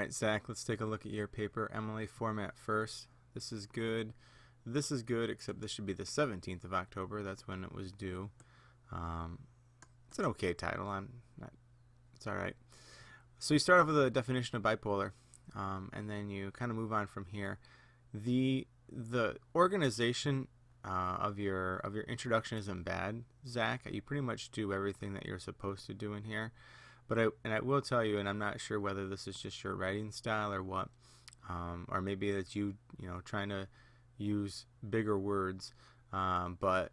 right, Zach, let's take a look at your paper. MLA format first. This is good. This is good, except this should be the 17th of October. That's when it was due. It's an okay title. It's all right. So you start off with a definition of bipolar, and then you kind of move on from here. The organization of your introduction isn't bad, Zach. You pretty much do everything that you're supposed to do in here. But I will tell you, and I'm not sure whether this is just your writing style or what, or maybe it's you trying to use bigger words, but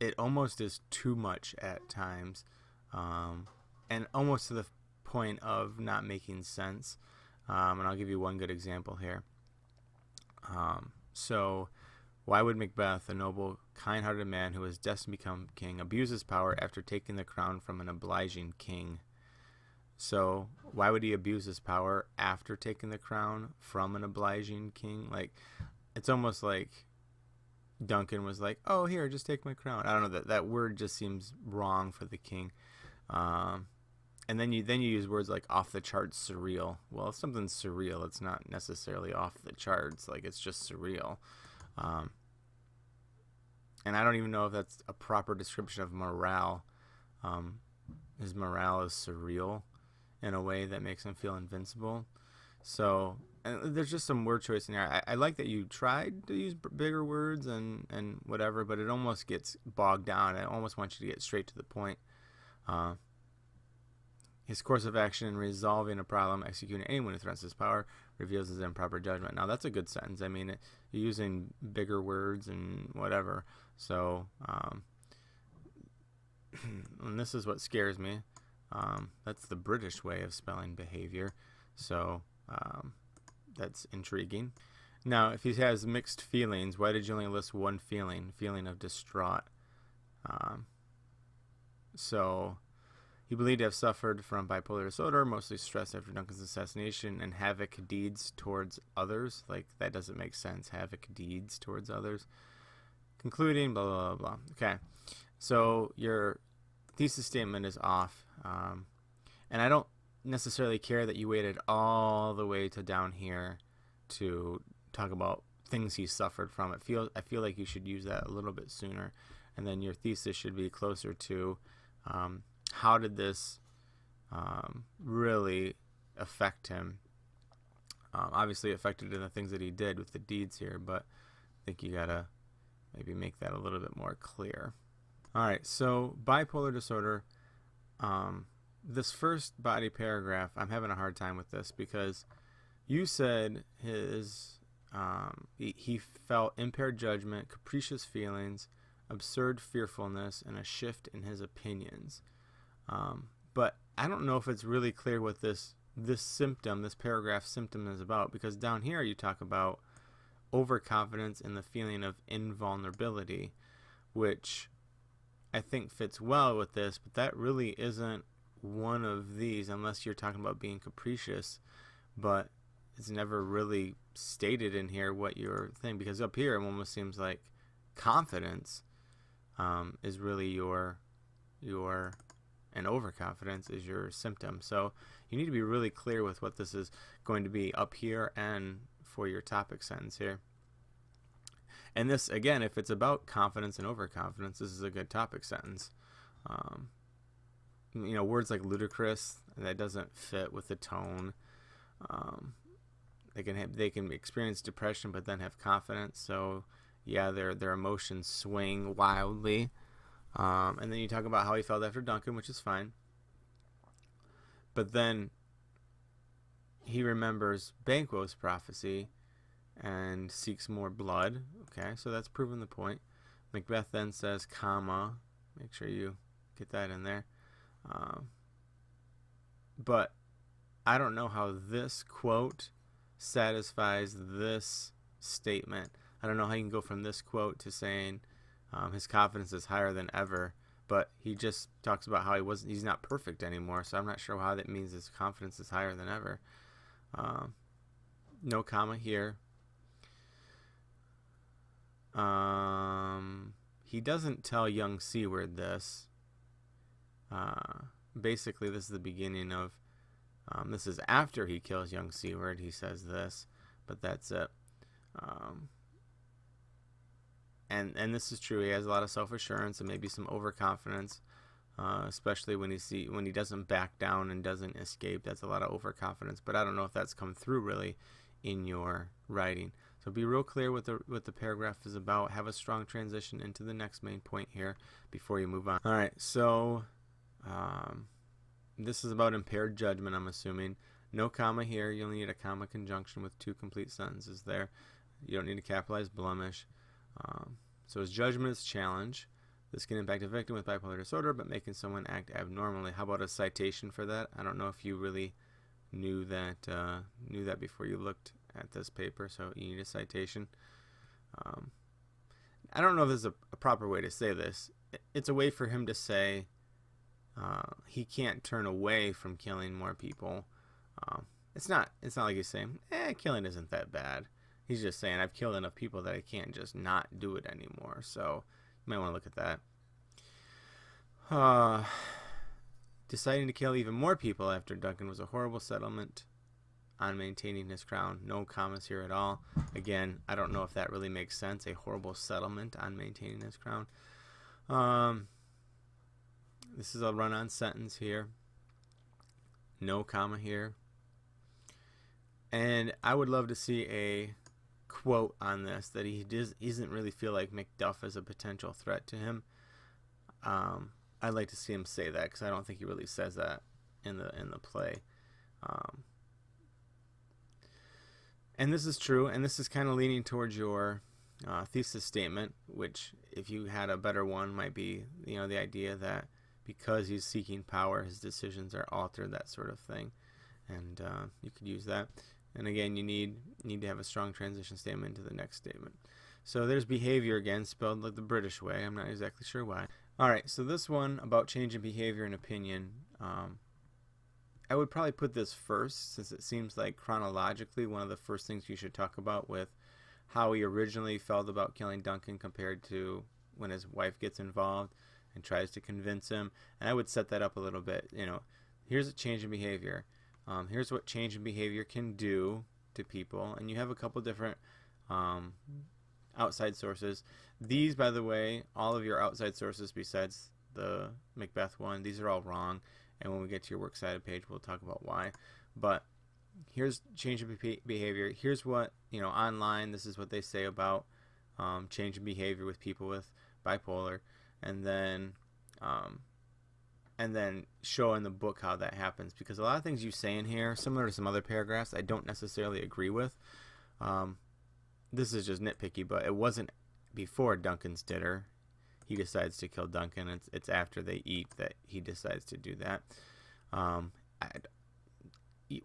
it almost is too much at times, and almost to the point of not making sense. And I'll give you one good example here. So, why would Macbeth, a noble, kind-hearted man who was destined to become king, abuse his power after taking the crown from an obliging king? So why would he abuse his power after taking the crown from an obliging king? Like, it's almost like Duncan was like, "Oh, here, just take my crown." I don't know, that word just seems wrong for the king. And then you use words like off the charts, surreal. Well, if something's surreal, it's not necessarily off the charts. Like, it's just surreal. And I don't even know if that's a proper description of morale. His morale is surreal in a way that makes him feel invincible. So, and there's just some word choice in here. I like that you tried to use bigger words and whatever, but it almost gets bogged down. I almost want you to get straight to the point. His course of action in resolving a problem, executing anyone who threatens his power, reveals his improper judgment. Now, that's a good sentence. I mean, you're using bigger words and whatever. So, and this is what scares me. That's the British way of spelling behavior. So, that's intriguing. Now, if he has mixed feelings, why did you only list one feeling? Feeling of distraught. So, he believed to have suffered from bipolar disorder, mostly stress after Duncan's assassination, and havoc deeds towards others. Like, that doesn't make sense. Havoc deeds towards others. Concluding, blah, blah, blah, blah. Okay. So, your thesis statement is off. And I don't necessarily care that you waited all the way to down here to talk about things he suffered from. I feel like you should use that a little bit sooner. And then your thesis should be closer to how did this really affect him? Obviously affected in the things that he did with the deeds here, but I think you gotta maybe make that a little bit more clear. Alright, so bipolar disorder. This first body paragraph, I'm having a hard time with this because you said he felt impaired judgment, capricious feelings, absurd fearfulness, and a shift in his opinions. But I don't know if it's really clear what this symptom, this paragraph symptom is about, because down here you talk about overconfidence and the feeling of invulnerability, which I think fits well with this, but that really isn't one of these unless you're talking about being capricious, but it's never really stated in here what your thing, because up here it almost seems like confidence is really your and overconfidence is your symptom. So you need to be really clear with what this is going to be up here and for your topic sentence here. And this, again, if it's about confidence and overconfidence, this is a good topic sentence. Words like ludicrous, that doesn't fit with the tone. They can experience depression but then have confidence. So yeah, their emotions swing wildly. And then you talk about how he felt after Duncan, which is fine. But then he remembers Banquo's prophecy and seeks more blood. Okay, so that's proven the point. Macbeth then says, comma, make sure you get that in there. But I don't know how this quote satisfies this statement. I don't know how you can go from this quote to saying his confidence is higher than ever, but he just talks about how he's not perfect anymore, so I'm not sure how that means his confidence is higher than ever. No comma here. He doesn't tell young Seward this. Basically, this is the beginning of This is after he kills young Seward. He says this, but that's it. And this is true. He has a lot of self-assurance and maybe some overconfidence, especially when he doesn't back down and doesn't escape. That's a lot of overconfidence. But I don't know if that's come through really in your writing. So be real clear what the paragraph is about. Have a strong transition into the next main point here before you move on. All right. So this is about impaired judgment, I'm assuming. No comma here. You only need a comma conjunction with 2 complete sentences there. You don't need to capitalize blemish. So his judgment is challenged. This can impact a victim with bipolar disorder, but making someone act abnormally. How about a citation for that? I don't know if you really knew that before you looked at this paper, so you need a citation. I don't know if there's a proper way to say this. It's a way for him to say he can't turn away from killing more people. It's not like he's saying, killing isn't that bad. He's just saying, I've killed enough people that I can't just not do it anymore. So you might want to look at that. Deciding to kill even more people after Duncan was a horrible settlement on maintaining his crown. No commas here at all. Again, I don't know if that really makes sense. A horrible settlement on maintaining his crown. This is a run-on sentence here. No comma here. And I would love to see a quote on this, that he doesn't really feel like Macduff is a potential threat to him. I'd like to see him say that, because I don't think he really says that in the play. And this is true, and this is kind of leaning towards your thesis statement, which, if you had a better one, might be the idea that because he's seeking power, his decisions are altered, that sort of thing. And you could use that. And again, you need to have a strong transition statement to the next statement. So there's behavior again, spelled like the British way. I'm not exactly sure why. All right, so this one about changing behavior and opinion, I would probably put this first, since it seems like chronologically one of the first things you should talk about, with how he originally felt about killing Duncan compared to when his wife gets involved and tries to convince him. And I would set that up a little bit. Here's a change in behavior. Here's what change in behavior can do to people. And you have a couple different outside sources. These, by the way, all of your outside sources besides the Macbeth one, these are all wrong. And when we get to your works cited page, we'll talk about why. But here's change in behavior. Here's what, online, this is what they say about change in behavior with people with bipolar. And then show in the book how that happens, because a lot of things you say in here, similar to some other paragraphs, I don't necessarily agree with. This is just nitpicky, but it wasn't before Duncan's dinner he decides to kill Duncan. It's after they eat that he decides to do that.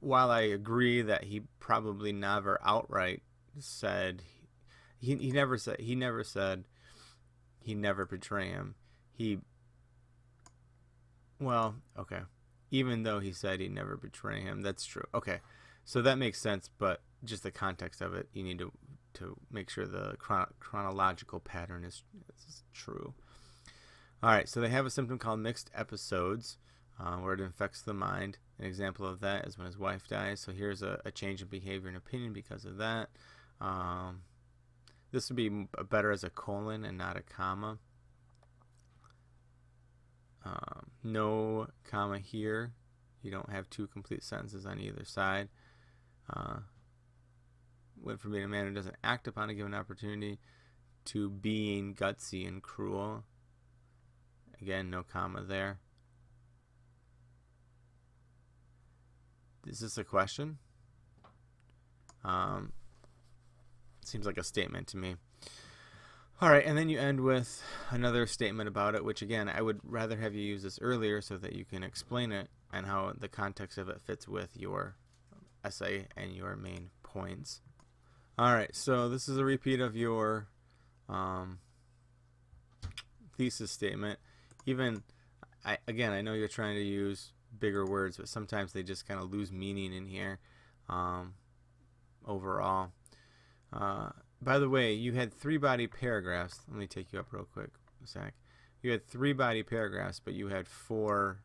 While I agree that he probably never outright said he never said he'd never betray him. Okay. Even though he said he'd never betray him, that's true. Okay, so that makes sense, but just the context of it, you need to make sure the chronological pattern is true. All right, so they have a symptom called mixed episodes, where it infects the mind. An example of that is when his wife dies. So here's a change in behavior and opinion because of that. This would be better as a colon and not a comma. No comma here. You don't have 2 complete sentences on either side. Went from being a man who doesn't act upon a given opportunity to being gutsy and cruel. Again, no comma there. Is this a question? Seems like a statement to me. All right, and then you end with another statement about it, which again, I would rather have you use this earlier so that you can explain it and how the context of it fits with your essay and your main points. All right, so this is a repeat of your thesis statement. I know you're trying to use bigger words, but sometimes they just kind of lose meaning in here overall. By the way, you had 3 body paragraphs. Let me take you up real quick, Zach. You had 3 body paragraphs, but you had 4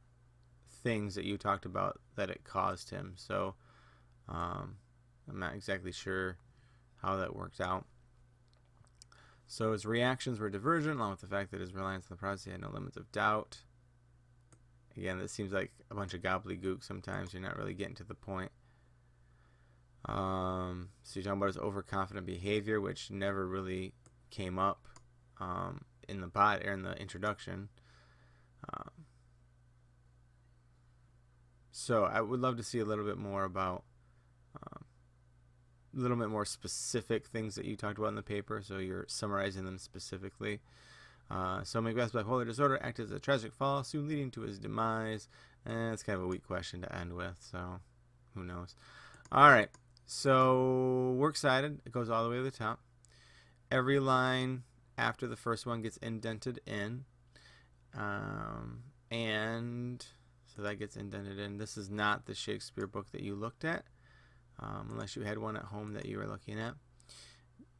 things that you talked about that it caused him. So I'm not exactly sure how that worked out. So his reactions were divergent, along with the fact that his reliance on the process, he had no limits of doubt. Again, this seems like a bunch of gobbledygook sometimes. You're not really getting to the point. So you're talking about his overconfident behavior, which never really came up in the body or in the introduction. So I would love to see a little bit more about a little bit more specific things that you talked about in the paper. So you're summarizing them specifically. So Macbeth's bipolar disorder acted as a tragic fall, soon leading to his demise. And it's kind of a weak question to end with, so who knows. All right, so works cited. It goes all the way to the top. Every line after the first one gets indented in. And so that gets indented in. This is not the Shakespeare book that you looked at, unless you had one at home that you were looking at.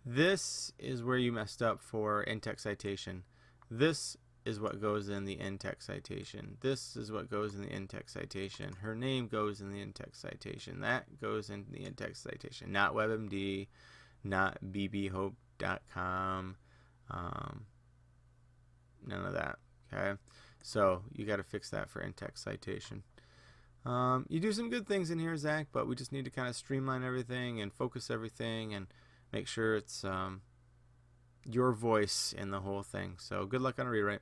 This is where you messed up for in-text citation. This is what goes in the in-text citation. This is what goes in the in-text citation. Her name goes in the in-text citation. That goes in the in-text citation. Not WebMD, not bbhope.com, none of that. Okay, so you got to fix that for in-text citation. You do some good things in here, Zakk, but we just need to kind of streamline everything and focus everything and make sure it's your voice in the whole thing. So good luck on a rewrite.